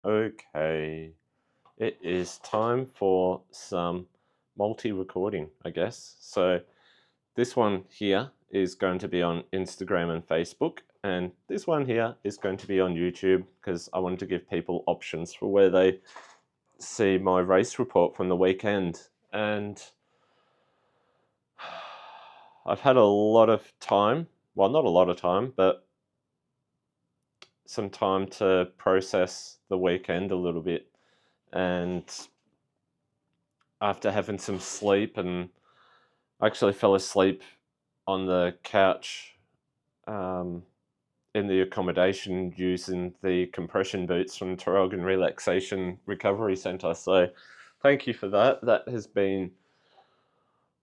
Okay, it is time for some multi-recording, I guess. So this one here is going to be on Instagram and Facebook, and this one here is going to be on YouTube because I wanted to give people options for where they see my race report from the weekend. And I've had a lot of time, well, not a lot of time, but some time to process the weekend a little bit. And after having some sleep, and I actually fell asleep on the couch in the accommodation using the compression boots from Tarogan Relaxation Recovery Centre. So thank you for that. That has been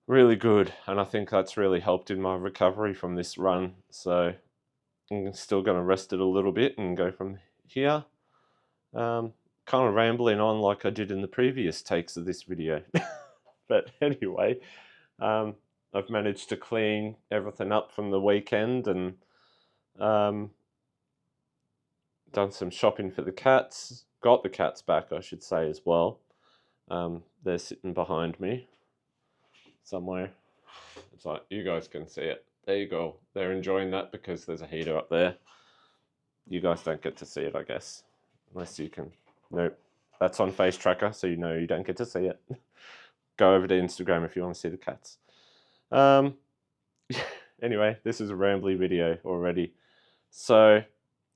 really good, and I think that's really helped in my recovery from this run. So I'm still going to rest it a little bit and go from here. Kind of rambling on like I did in the previous takes of this video. But anyway, I've managed to clean everything up from the weekend and done some shopping for the cats. Got the cats back, I should say, as well. They're sitting behind me somewhere. It's like, you guys can see it. There you go. They're enjoying that because there's a heater up there. You guys don't get to see it, I guess. Unless you can. Nope. That's on Face Tracker, so you know you don't get to see it. Go over to Instagram if you want to see the cats. Anyway, this is a rambly video already. So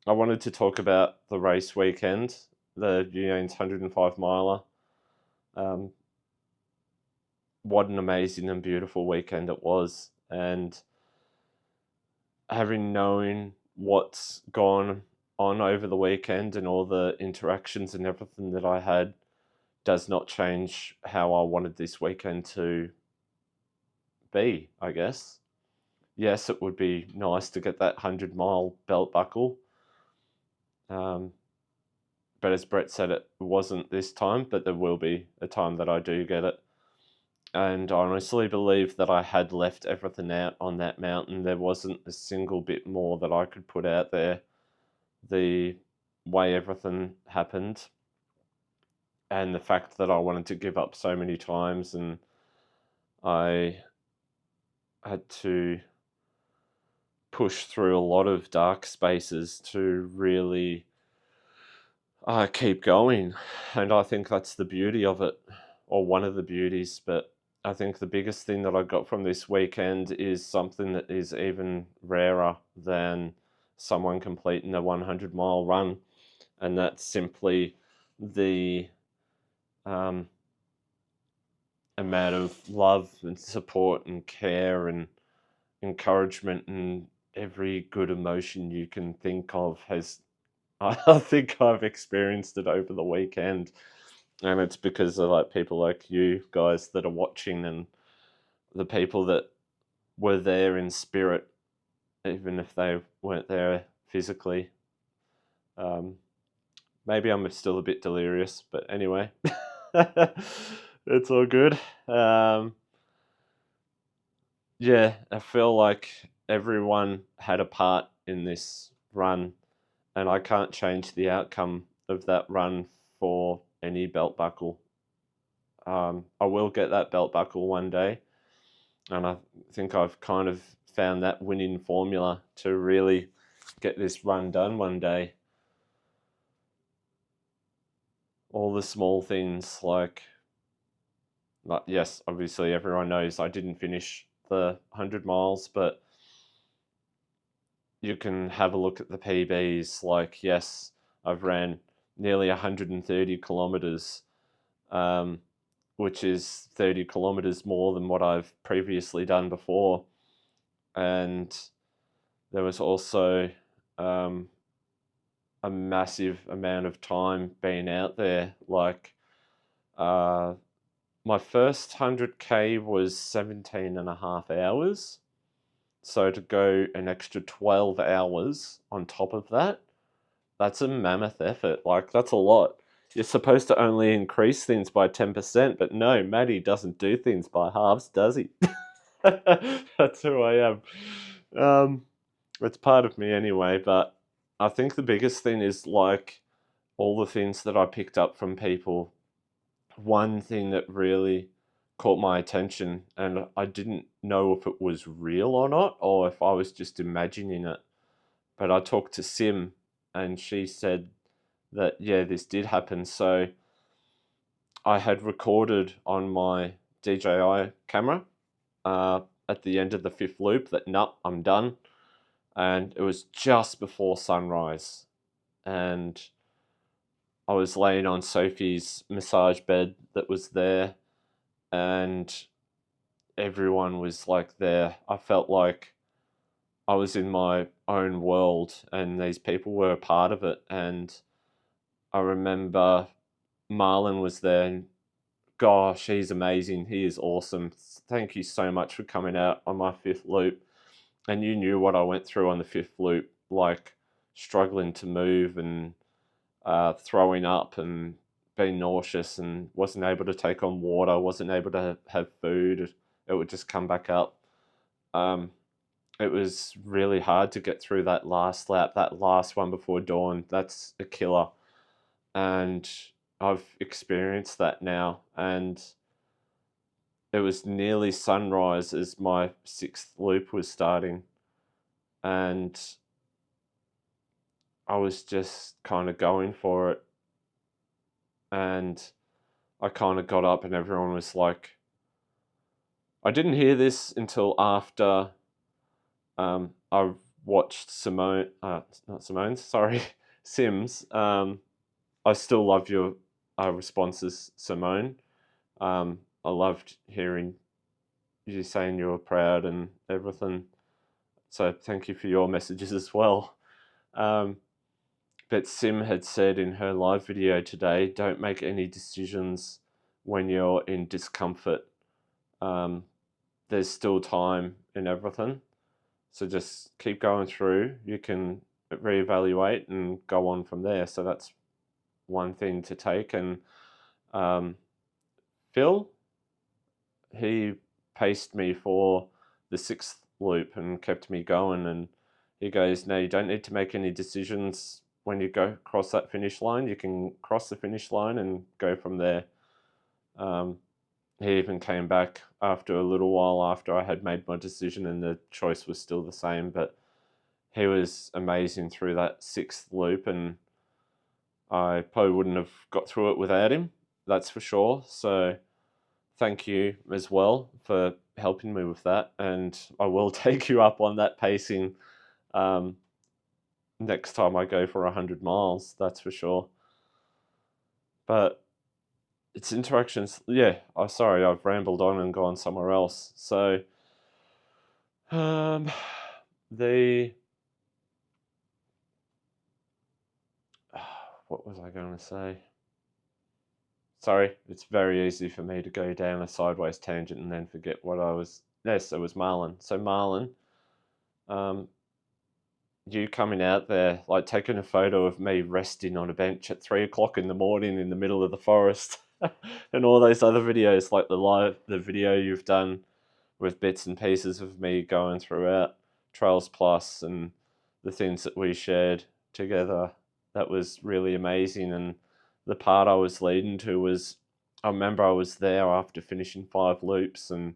I wanted to talk about the race weekend, the Unedited 105 miler. What an amazing and beautiful weekend it was. And having known what's gone on over the weekend and all the interactions and everything that I had does not change how I wanted this weekend to be, I guess. Yes, it would be nice to get that 100-mile belt buckle. But as Brett said, it wasn't this time, but there will be a time that I do get it. And I honestly believe that I had left everything out on that mountain. There wasn't a single bit more that I could put out there. The way everything happened and the fact that I wanted to give up so many times, and I had to push through a lot of dark spaces to really keep going. And I think that's the beauty of it, or one of the beauties. But I think the biggest thing that I got from this weekend is something that is even rarer than someone completing a 100-mile run, and that's simply the amount of love and support and care and encouragement and every good emotion you can think of has I think I've experienced it over the weekend, and it's because of like people like you guys that are watching and the people that were there in spirit, even if they weren't there physically. Maybe I'm still a bit delirious, but anyway, it's all good. Yeah, I feel like everyone had a part in this run, and I can't change the outcome of that run for any belt buckle. I will get that belt buckle one day, and I think I've kind of found that winning formula to really get this run done one day. All the small things like yes, obviously everyone knows I didn't finish the 100 miles, but you can have a look at the PBs. Like, yes, I've ran nearly 130 kilometers, which is 30 kilometers more than what I've previously done before. And there was also a massive amount of time being out there. Like, my first 100K was 17 and a half hours. So to go an extra 12 hours on top of that, that's a mammoth effort. Like, that's a lot. You're supposed to only increase things by 10%, but no, Matty doesn't do things by halves, does he? That's who I am. It's part of me anyway, but I think the biggest thing is like all the things that I picked up from people, one thing that really caught my attention, and I didn't know if it was real or not, or if I was just imagining it. But I talked to Sim, and she said that, yeah, this did happen. So I had recorded on my DJI camera at the end of the 5th loop that, nah, I'm done. And it was just before sunrise. And I was laying on Sophie's massage bed that was there, and everyone was like there. I felt like I was in my own world, and these people were a part of it. And I remember Marlon was there, and gosh, he's amazing. He is awesome. Thank you so much for coming out on my 5th loop. And you knew what I went through on the 5th loop, like struggling to move and throwing up and being nauseous, and wasn't able to take on water, wasn't able to have food. It would just come back up. It was really hard to get through that last lap, that last one before dawn. That's a killer. And I've experienced that now. And it was nearly sunrise as my 6th loop was starting. And I was just kind of going for it. And I kind of got up, and everyone was like, I didn't hear this until after I watched Simone, not Simone, sorry, Sims. I still love your responses, Simone. I loved hearing you saying you were proud and everything. So thank you for your messages as well. But Sim had said in her live video today, don't make any decisions when you're in discomfort. There's still time in everything. So just keep going through. You can reevaluate and go on from there. So that's one thing to take. And Phil, he paced me for the 6th loop and kept me going. And he goes, no, you don't need to make any decisions when you go across that finish line. You can cross the finish line and go from there. He even came back after a little while after I had made my decision, and the choice was still the same. But he was amazing through that 6th loop, and I probably wouldn't have got through it without him, that's for sure. So thank you as well for helping me with that, and I will take you up on that pacing next time I go for 100 miles, that's for sure. But it's interactions. Yeah, I'm sorry, I've rambled on and gone somewhere else. So the what was I going to say? Sorry, it's very easy for me to go down a sideways tangent and then forget what I was. Yes, it was Marlon. So Marlon, you coming out there, like taking a photo of me resting on a bench at 3 o'clock in the morning in the middle of the forest, and all those other videos, like the video you've done with bits and pieces of me going throughout Trails Plus and the things that we shared together. That was really amazing. And the part I was leading to was, I remember I was there after finishing 5 loops, and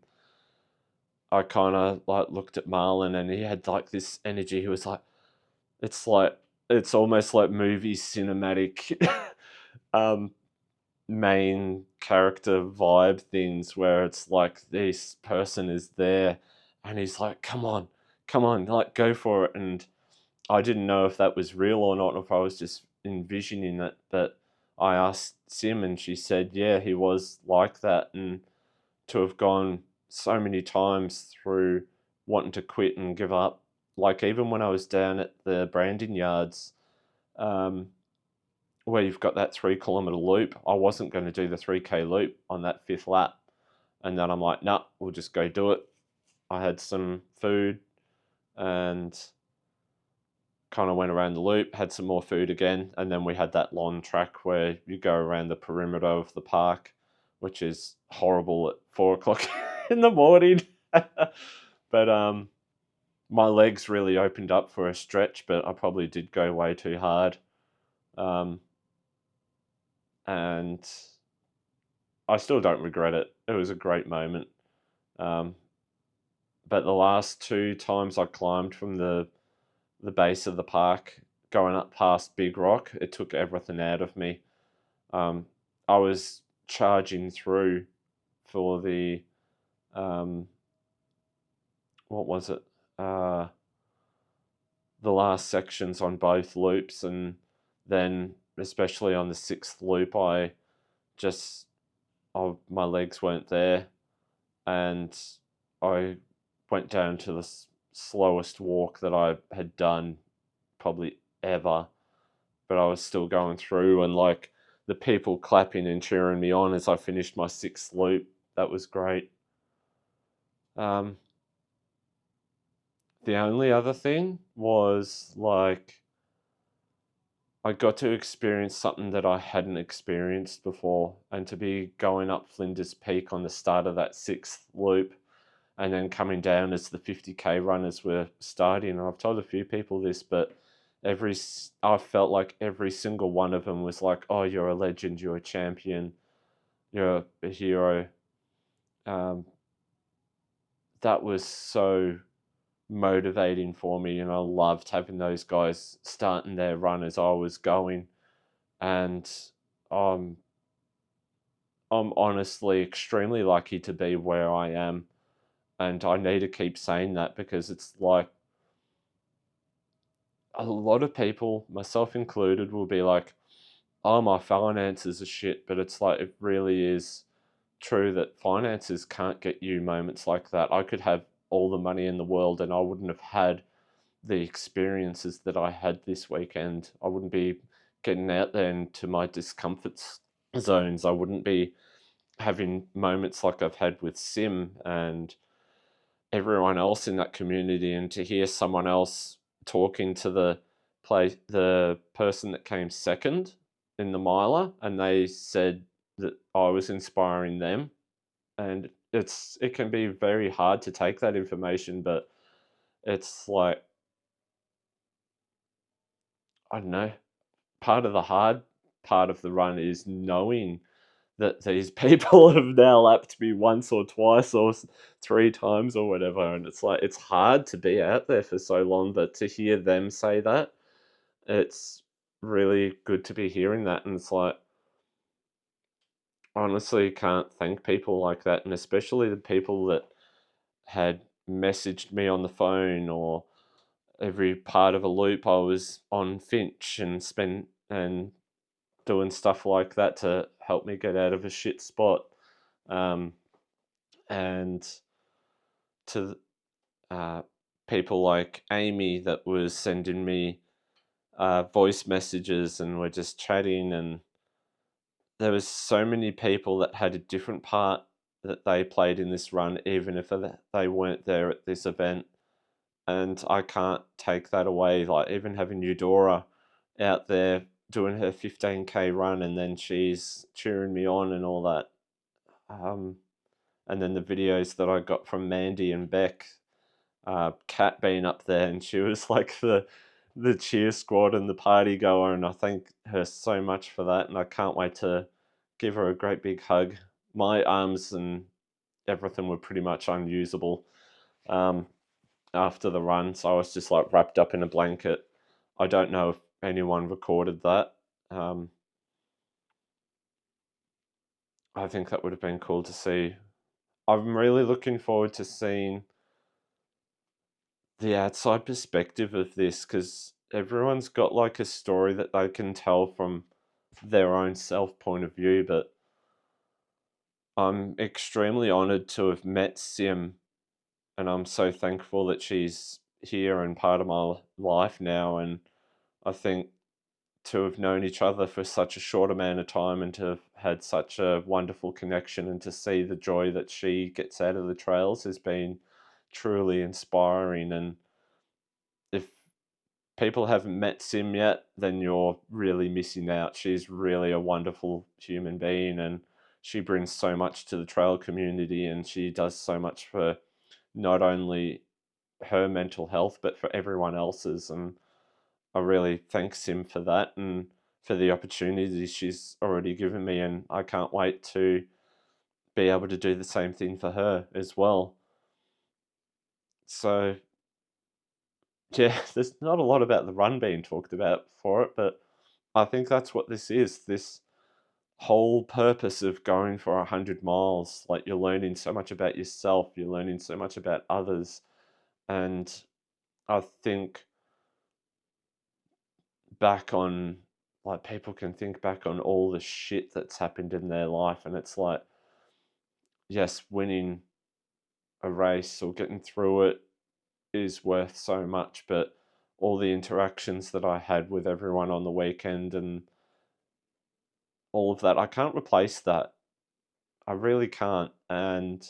I kind of like looked at Marlon, and he had like this energy. He was like, it's almost like movie cinematic main character vibe things, where it's like this person is there and he's like, come on, like go for it. And I didn't know if that was real or not, or if I was just envisioning it. But I asked Sim, and she said, yeah, he was like that. And to have gone so many times through wanting to quit and give up, like even when I was down at the branding yards, where you've got that 3 kilometer loop, I wasn't going to do the 3K loop on that 5th lap. And then I'm like, nah, we'll just go do it. I had some food and kind of went around the loop, had some more food again. And then we had that long track where you go around the perimeter of the park, which is horrible at 4 o'clock in the morning. But my legs really opened up for a stretch, but I probably did go way too hard. and I still don't regret it. It was a great moment. Um, but the last two times I climbed from the base of the park, going up past Big Rock, it took everything out of me. Um, I was charging through for the um, what was it? Uh, the last sections on both loops, and then especially on the sixth loop, just my legs weren't there, and I went down to the slowest walk that I had done probably ever, but I was still going through, and like the people clapping and cheering me on as I finished my sixth loop. That was great. Um, the only other thing was like I got to experience something that I hadn't experienced before, and to be going up Flinders Peak on the start of that sixth loop and then coming down as the 50k runners were starting. And I've told a few people this, but I felt like every single one of them was like, "Oh, you're a legend, you're a champion, you're a hero." Um, that was so motivating for me, and I loved having those guys starting their run as I was going. And um, I'm honestly extremely lucky to be where I am, and I need to keep saying that because it's like a lot of people, myself included, will be like, "Oh, my finances are shit," but it's like it really is true that finances can't get you moments like that. I could have all the money in the world, and I wouldn't have had the experiences that I had this weekend. I wouldn't be getting out there into my discomfort zones. I wouldn't be having moments like I've had with Sim and everyone else in that community, and to hear someone else talking to the person that came second in the miler, and they said that I was inspiring them, and it can be very hard to take that information, but it's like, I don't know, part of the hard part of the run is knowing that these people have now lapped me once or twice or three times or whatever, and it's like it's hard to be out there for so long, but to hear them say that, it's really good to be hearing that, and it's like honestly can't thank people like that, and especially the people that had messaged me on the phone, or every part of a loop I was on Finch and spent and doing stuff like that to help me get out of a shit spot. Um, and to uh, people like Amy that was sending me voice messages, and we're just chatting, and there was so many people that had a different part that they played in this run, even if they weren't there at this event, and I can't take that away. Like even having Eudora out there doing her 15k run, and then she's cheering me on and all that. And then the videos that I got from Mandy and Beck, Kat being up there, and she was like the cheer squad and the party goer, and I thank her so much for that, and I can't wait to give her a great big hug. My arms and everything were pretty much unusable um, after the run, so I was just like wrapped up in a blanket. I don't know if anyone recorded that. Um, I think that would have been cool to see. I'm really looking forward to seeing the outside perspective of this, because everyone's got like a story that they can tell from their own self point of view. But I'm extremely honored to have met Sim, and I'm so thankful that she's here and part of my life now. And I think to have known each other for such a short amount of time, and to have had such a wonderful connection, and to see the joy that she gets out of the trails has been truly inspiring. And if people haven't met Sim yet, then you're really missing out. She's really a wonderful human being, and she brings so much to the trail community, and she does so much for not only her mental health but for everyone else's. And I really thank Sim for that, and for the opportunity she's already given me, and I can't wait to be able to do the same thing for her as well. So, yeah, there's not a lot about the run being talked about for it, but I think that's what this is. This whole purpose of going for 100 miles, like you're learning so much about yourself, you're learning so much about others. And I think back on, like, people can think back on all the shit that's happened in their life, and it's like, yes, winning a race or getting through it is worth so much, but all the interactions that I had with everyone on the weekend and all of that, I can't replace that. I really can't. And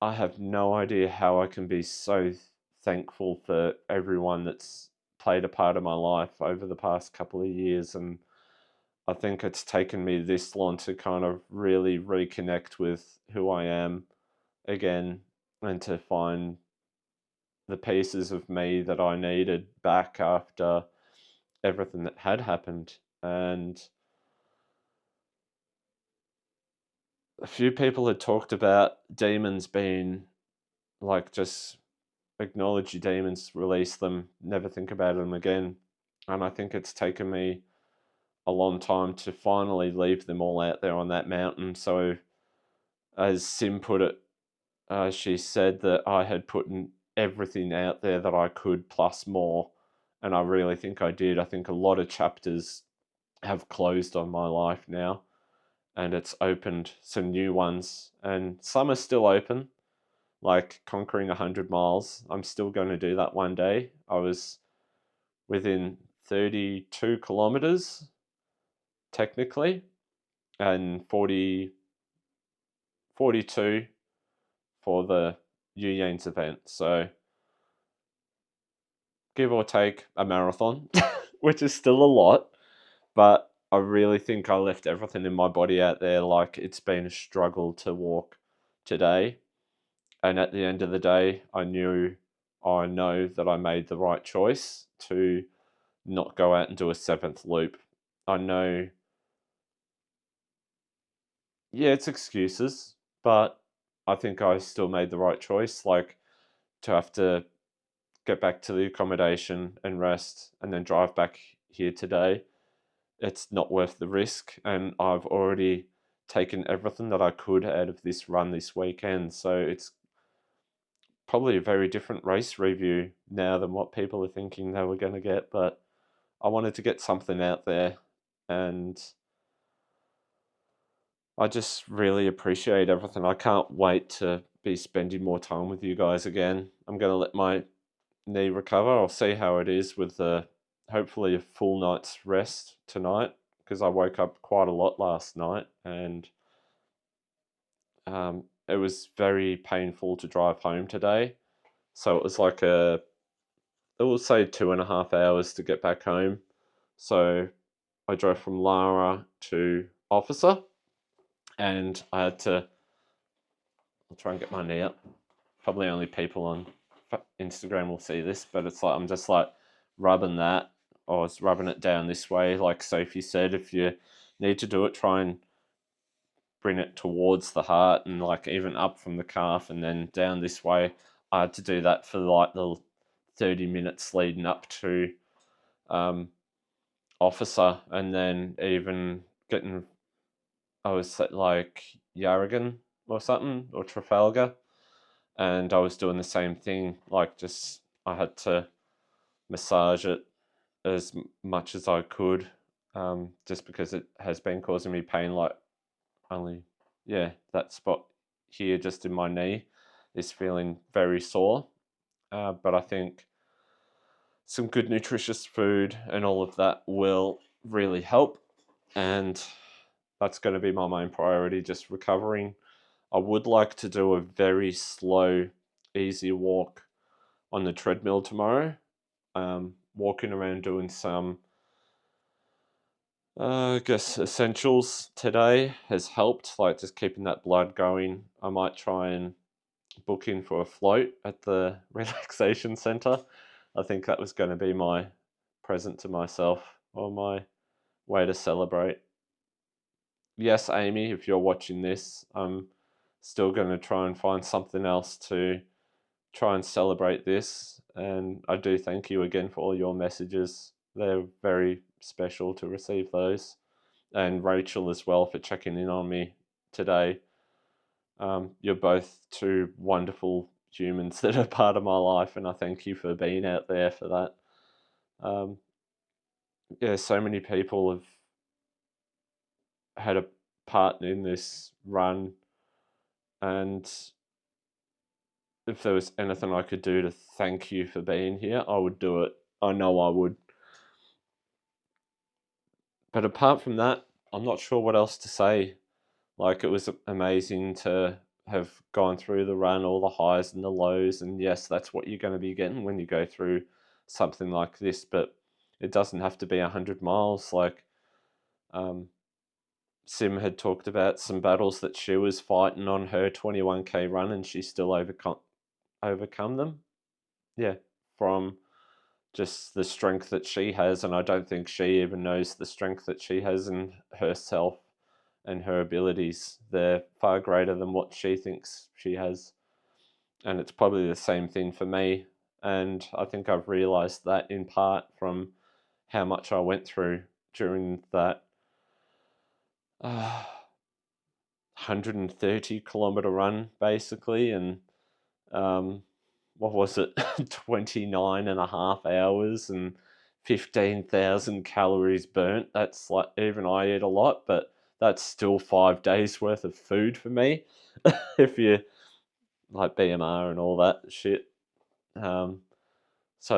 I have no idea how I can be so thankful for everyone that's played a part of my life over the past couple of years. And I think it's taken me this long to kind of really reconnect with who I am again and to find the pieces of me that I needed back after everything that had happened. And a few people had talked about demons being like, just acknowledge your demons, release them, never think about them again. And I think it's taken me a long time to finally leave them all out there on that mountain. So, as Sim put it, she said that I had put in everything out there that I could, plus more. And I really think I did. I think a lot of chapters have closed on my life now, and it's opened some new ones, and some are still open, like conquering 100 miles. I'm still going to do that one day. I was within 32 kilometers, technically, and 42 for the Yanes event. So, give or take a marathon, which is still a lot, but I really think I left everything in my body out there. Like, it's been a struggle to walk today. And at the end of the day, I know that I made the right choice to not go out and do a seventh loop. I know, yeah, it's excuses, but I think I still made the right choice. Like, to have to get back to the accommodation and rest and then drive back here today, it's not worth the risk. And I've already taken everything that I could out of this run this weekend. So it's probably a very different race review now than what people are thinking they were going to get. But I wanted to get something out there, and I just really appreciate everything. I can't wait to be spending more time with you guys again. I'm going to let my knee recover. I'll see how it is with hopefully a full night's rest tonight, because I woke up quite a lot last night, and it was very painful to drive home today. So it was like it will say 2.5 hours to get back home. So I drove from Lara to Officer, and I had to. I'll try and get my knee up. Probably only people on Instagram will see this, but it's like I'm just like rubbing that, or I was rubbing it down this way. Like Sophie said, if you need to do it, try and bring it towards the heart and like even up from the calf and then down this way. I had to do that for like the 30 minutes leading up to um, Officer, and then even getting, I was at like Yarragon or something, or Trafalgar, and I was doing the same thing. Like, just I had to massage it as much as I could, just because it has been causing me pain. Like, only, yeah, that spot here just in my knee is feeling very sore. But I think some good nutritious food and all of that will really help, and that's going to be my main priority, just recovering. I would like to do a very slow, easy walk on the treadmill tomorrow. Walking around doing some, I guess, essentials today has helped, like just keeping that blood going. I might try and book in for a float at the relaxation center. I think that was going to be my present to myself. on my way to celebrate. Yes, Amy, if you're watching this, I'm still going to try and find something else to try and celebrate this. And I do thank you again for all your messages. They're very special to receive those. And Rachel as well for checking in on me today. You're both two wonderful humans that are part of my life, and I thank you for being out there for that. Yeah, so many people have had a part in this run, and if there was anything I could do to thank you for being here, I would do it. I know I would. But apart from that, I'm not sure what else to say. Like, it was amazing to have gone through the run, all the highs and the lows. And yes, that's what you're going to be getting when you go through something like this. But it doesn't have to be 100 miles. Like, Sim had talked about some battles that she was fighting on her 21K run, and she still overcome them. Yeah, from just the strength that she has, and I don't think she even knows the strength that she has in herself and her abilities. They're far greater than what she thinks she has. And it's probably the same thing for me. And I think I've realized that in part from how much I went through during that 130-kilometer run, basically. And what was it? 29 and a half hours and 15,000 calories burnt. That's like, even I eat a lot, but that's still 5 days worth of food for me. If you like BMR and all that shit. So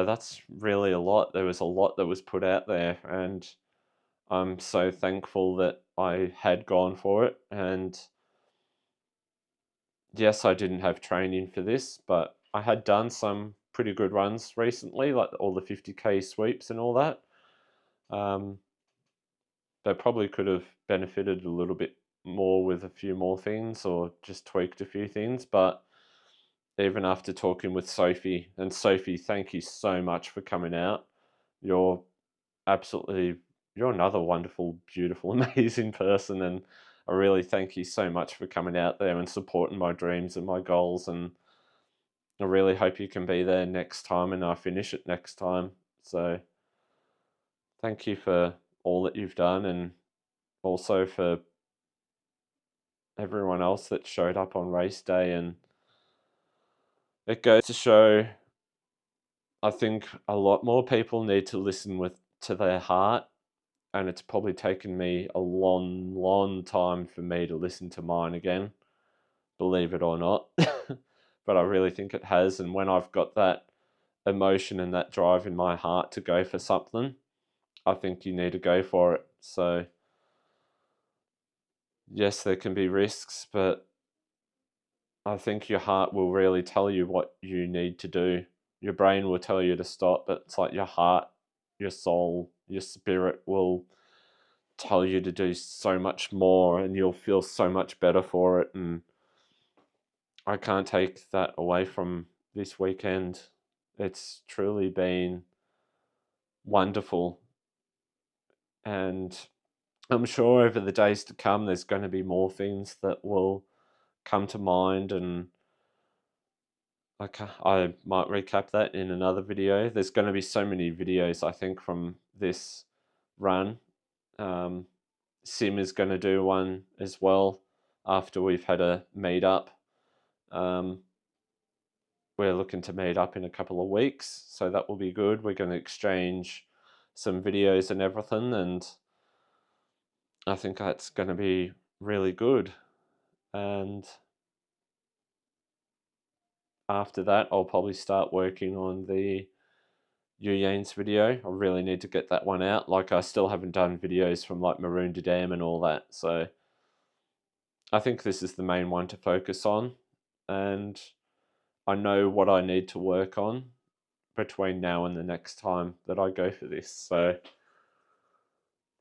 that's really a lot. There was a lot that was put out there, and I'm so thankful that I had gone for it. And yes, I didn't have training for this, but I had done some pretty good runs recently, like all the 50K sweeps and all that. They probably could have benefited a little bit more with a few more things or just tweaked a few things. But even after talking with Sophie, and Sophie, thank you so much for coming out. You're absolutely, you're another wonderful, beautiful, amazing person. And I really thank you so much for coming out there and supporting my dreams and my goals. And I really hope you can be there next time and I finish it next time. So thank you for all that you've done, and also for everyone else that showed up on race day. And it goes to show, I think a lot more people need to listen to their heart, and it's probably taken me a long time for me to listen to mine again, believe it or not. But I really think it has, and when I've got that emotion and that drive in my heart to go for something, I think you need to go for it. So yes, there can be risks, but I think your heart will really tell you what you need to do. Your brain will tell you to stop, but it's like your heart, your soul, your spirit will tell you to do so much more, and you'll feel so much better for it. And I can't take that away from this weekend. It's truly been wonderful. And I'm sure over the days to come, there's going to be more things that will come to mind, and I might recap that in another video. There's going to be so many videos, I think, from this run. Sim is going to do one as well after we've had a meet up. We're looking to meet up in a couple of weeks, so that will be good. We're going to exchange some videos and everything, and I think that's going to be really good. And after that, I'll probably start working on the Yane's video. I really need to get that one out. Like, I still haven't done videos from like Maroon to Dam and all that, so I think this is the main one to focus on, and I know what I need to work on between now and the next time that I go for this. So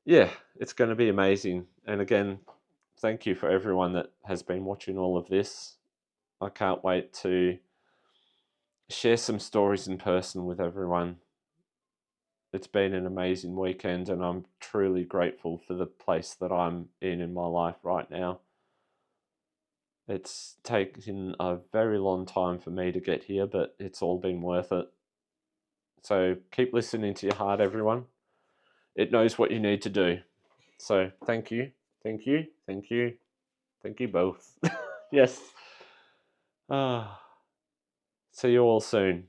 yeah, it's going to be amazing. And again, thank you for everyone that has been watching all of this. I can't wait to share some stories in person with everyone. it's been an amazing weekend, and I'm truly grateful for the place that I'm in my life right now. It's taken a very long time for me to get here, but it's all been worth it. So keep listening to your heart, everyone. It knows what you need to do. So thank you, thank you, thank you, thank you both. Yes. Ah, see you all soon.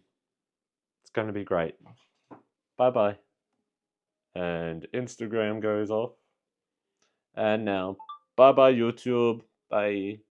It's going to be great. Bye bye. And Instagram goes off. And now, bye bye, YouTube. Bye.